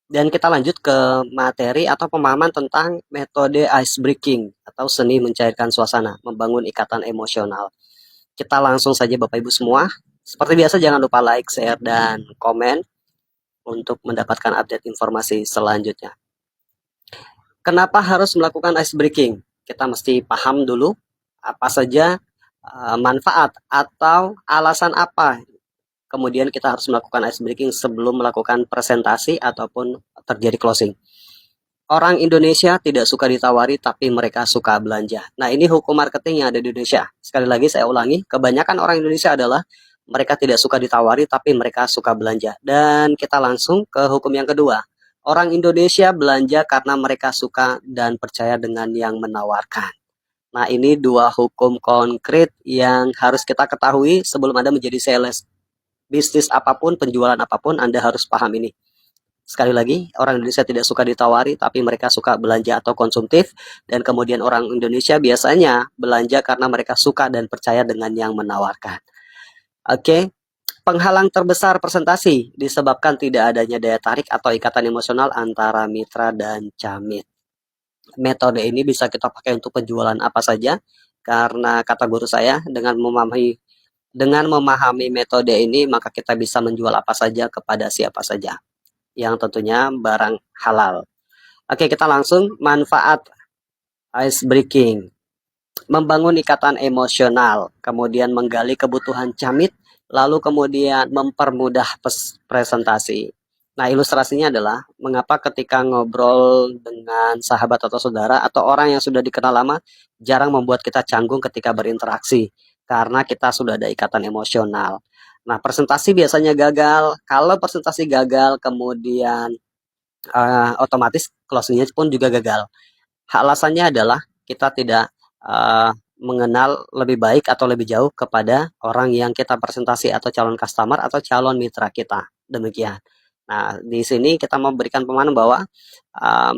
Dan kita lanjut ke materi atau pemahaman tentang metode ice breaking atau seni mencairkan suasana, membangun ikatan emosional. Kita langsung saja Bapak Ibu semua. Seperti biasa jangan lupa like, share, dan komen untuk mendapatkan update informasi selanjutnya. Kenapa harus melakukan ice breaking? Kita mesti paham dulu apa saja manfaat atau alasan apa kemudian kita harus melakukan ice breaking sebelum melakukan presentasi ataupun terjadi closing. Orang Indonesia tidak suka ditawari, tapi mereka suka belanja. Nah, ini hukum marketing yang ada di Indonesia. Sekali lagi saya ulangi, kebanyakan orang Indonesia adalah mereka tidak suka ditawari, tapi mereka suka belanja. Dan kita langsung ke hukum yang kedua. Orang Indonesia belanja karena mereka suka dan percaya dengan yang menawarkan. Nah, ini dua hukum konkret yang harus kita ketahui sebelum Anda menjadi sales. Bisnis apapun, penjualan apapun, Anda harus paham ini. Sekali lagi, orang Indonesia tidak suka ditawari, tapi mereka suka belanja atau konsumtif. Dan kemudian orang Indonesia biasanya belanja karena mereka suka dan percaya dengan yang menawarkan. Oke, penghalang terbesar presentasi disebabkan tidak adanya daya tarik atau ikatan emosional antara mitra dan camit. Metode ini bisa kita pakai untuk penjualan apa saja, karena kata guru saya, dengan memahami metode ini, maka kita bisa menjual apa saja kepada siapa saja yang tentunya barang halal. Oke, kita langsung manfaat ice breaking. Membangun ikatan emosional, kemudian menggali kebutuhan camit, lalu kemudian mempermudah presentasi. Nah, ilustrasinya adalah mengapa ketika ngobrol dengan sahabat atau saudara atau orang yang sudah dikenal lama, jarang membuat kita canggung ketika berinteraksi, karena kita sudah ada ikatan emosional. Nah, presentasi biasanya gagal. Kalau presentasi gagal, kemudian otomatis closingnya pun juga gagal. Alasannya adalah kita tidak mengenal lebih baik atau lebih jauh kepada orang yang kita presentasi atau calon customer atau calon mitra kita. Demikian. Nah, di sini kita memberikan pemahaman bahwa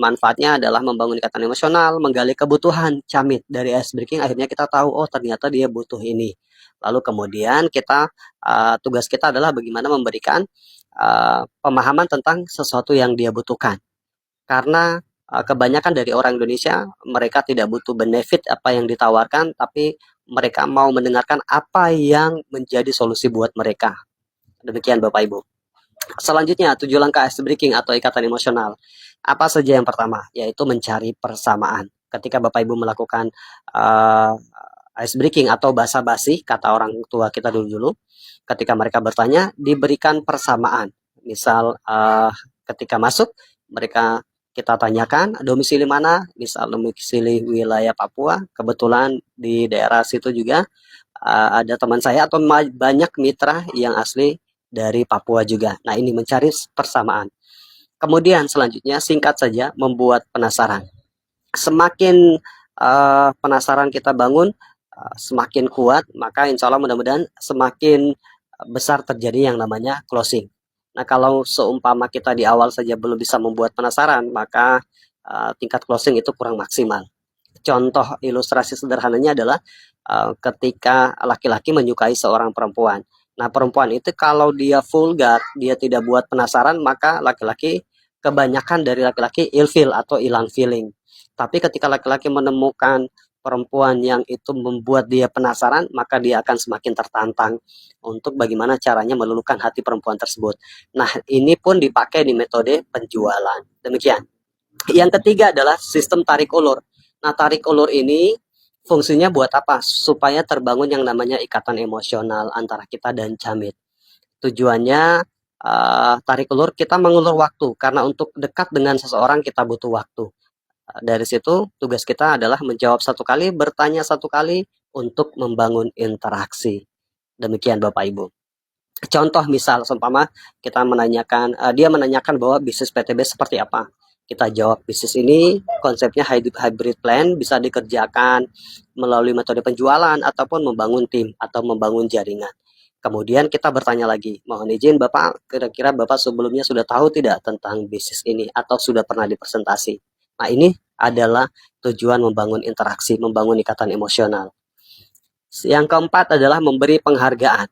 manfaatnya adalah membangun ikatan emosional, menggali kebutuhan camit dari ice breaking. Akhirnya kita tahu, oh ternyata dia butuh ini. Lalu kemudian tugas kita adalah bagaimana memberikan pemahaman tentang sesuatu yang dia butuhkan. Karena kebanyakan dari orang Indonesia, mereka tidak butuh benefit apa yang ditawarkan, tapi mereka mau mendengarkan apa yang menjadi solusi buat mereka. Demikian Bapak Ibu. Selanjutnya, 7 langkah ice breaking atau ikatan emosional. Apa saja yang pertama? Yaitu mencari persamaan. Ketika Bapak Ibu melakukan uh, ice breaking atau basa-basi, kata orang tua kita dulu-dulu, ketika mereka bertanya, diberikan persamaan. Misal, ketika masuk, mereka kita tanyakan domisili mana, misal domisili wilayah Papua, kebetulan di daerah situ juga ada teman saya atau banyak mitra yang asli dari Papua juga. Nah, ini mencari persamaan. Kemudian selanjutnya singkat saja membuat penasaran. Semakin penasaran kita bangun, semakin kuat, maka insya Allah mudah-mudahan semakin besar terjadi yang namanya closing. Nah, kalau seumpama kita di awal saja belum bisa membuat penasaran, maka tingkat closing itu kurang maksimal. Contoh ilustrasi sederhananya adalah ketika laki-laki menyukai seorang perempuan. Nah, perempuan itu kalau dia vulgar, dia tidak buat penasaran, maka kebanyakan dari laki-laki ilfil atau hilang feeling. Tapi ketika laki-laki menemukan perempuan yang itu membuat dia penasaran, maka dia akan semakin tertantang untuk bagaimana caranya meluluhkan hati perempuan tersebut. Nah, ini pun dipakai di metode penjualan. Demikian. Yang ketiga adalah sistem tarik ulur. Nah, tarik ulur ini fungsinya buat apa? Supaya terbangun yang namanya ikatan emosional antara kita dan camit. Tujuannya tarik ulur, kita mengulur waktu, karena untuk dekat dengan seseorang kita butuh waktu. Dari situ tugas kita adalah menjawab satu kali, bertanya satu kali untuk membangun interaksi. Demikian Bapak Ibu. Contoh misal, seumpama kita menanyakan, dia menanyakan bahwa bisnis PTB seperti apa. Kita jawab, bisnis ini konsepnya hybrid plan, bisa dikerjakan melalui metode penjualan ataupun membangun tim atau membangun jaringan. Kemudian kita bertanya lagi, mohon izin Bapak, kira-kira Bapak sebelumnya sudah tahu tidak tentang bisnis ini atau sudah pernah dipresentasi. Nah, ini adalah tujuan membangun interaksi, membangun ikatan emosional. Yang keempat adalah memberi penghargaan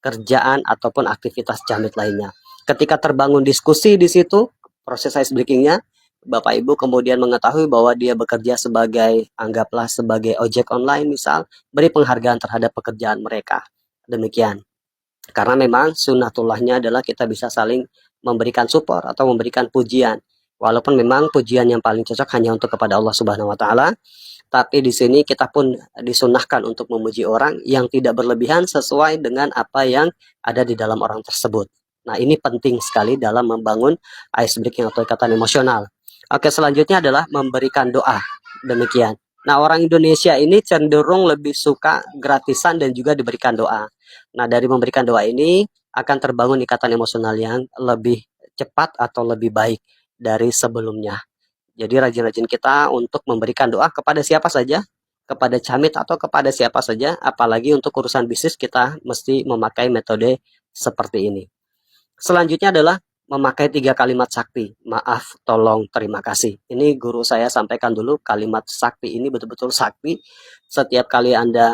kerjaan ataupun aktivitas camit lainnya. Ketika terbangun diskusi di situ, proses ice breakingnya, Bapak Ibu kemudian mengetahui bahwa dia bekerja sebagai, anggaplah sebagai ojek online misal, beri penghargaan terhadap pekerjaan mereka. Demikian. Karena memang sunnatullahnya adalah kita bisa saling memberikan support atau memberikan pujian. Walaupun memang pujian yang paling cocok hanya untuk kepada Allah Subhanahu wa taala, tapi di sini kita pun disunahkan untuk memuji orang yang tidak berlebihan sesuai dengan apa yang ada di dalam orang tersebut. Nah, ini penting sekali dalam membangun ice breaking atau ikatan emosional. Oke, selanjutnya adalah memberikan doa. Demikian. Nah, orang Indonesia ini cenderung lebih suka gratisan dan juga diberikan doa. Nah, dari memberikan doa ini akan terbangun ikatan emosional yang lebih cepat atau lebih baik dari sebelumnya. Jadi rajin-rajin kita untuk memberikan doa kepada siapa saja, kepada camit atau kepada siapa saja, apalagi untuk urusan bisnis kita mesti memakai metode seperti ini. Selanjutnya adalah memakai 3 kalimat sakti, maaf, tolong, terima kasih. Ini guru saya sampaikan dulu, kalimat sakti ini betul-betul sakti. Setiap kali Anda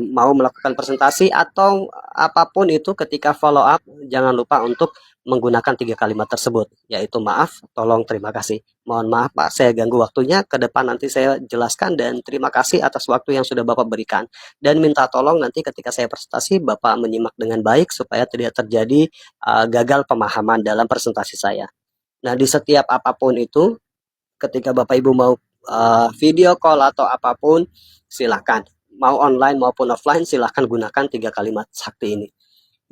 mau melakukan presentasi atau apapun itu ketika follow up, jangan lupa untuk menggunakan 3 kalimat tersebut, yaitu maaf, tolong, terima kasih. Mohon maaf Pak, saya ganggu waktunya, ke depan nanti saya jelaskan, dan terima kasih atas waktu yang sudah Bapak berikan. Dan minta tolong nanti ketika saya presentasi, Bapak menyimak dengan baik supaya tidak terjadi gagal pemahaman dalam presentasi saya. Nah, di setiap apapun itu, ketika Bapak Ibu mau video call atau apapun, silakan. Mau online maupun offline, silahkan gunakan 3 kalimat sakti ini.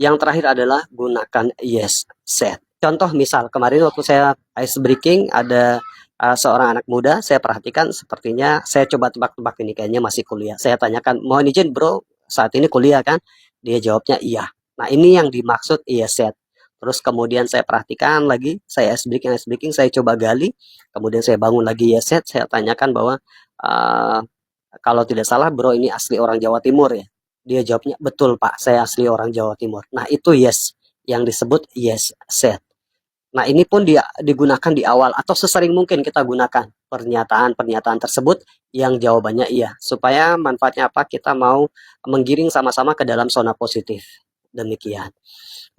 Yang terakhir adalah gunakan yes, said. Contoh misal, kemarin waktu saya ice breaking, ada seorang anak muda, saya perhatikan sepertinya, saya coba tebak-tebak ini, kayaknya masih kuliah. Saya tanyakan, mohon izin bro, saat ini kuliah kan? Dia jawabnya iya. Nah, ini yang dimaksud yes, said. Terus kemudian saya perhatikan lagi, saya ice breaking, saya coba gali, kemudian saya bangun lagi yes, said, saya tanyakan bahwa kalau tidak salah bro ini asli orang Jawa Timur ya. Dia jawabnya, betul Pak, saya asli orang Jawa Timur. Nah, itu yes, yang disebut yes said. Nah, ini pun digunakan di awal atau sesering mungkin kita gunakan pernyataan-pernyataan tersebut yang jawabannya iya. Supaya manfaatnya apa? Kita mau menggiring sama-sama ke dalam zona positif. Demikian.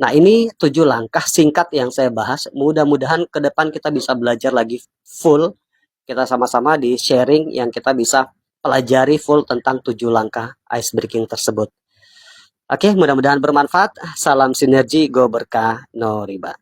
Nah, ini 7 langkah singkat yang saya bahas. Mudah-mudahan ke depan kita bisa belajar lagi full. Kita sama-sama di sharing yang kita bisa pelajari full tentang 7 langkah ice breaking tersebut. Oke, mudah-mudahan bermanfaat. Salam sinergi, go berkah, no riba.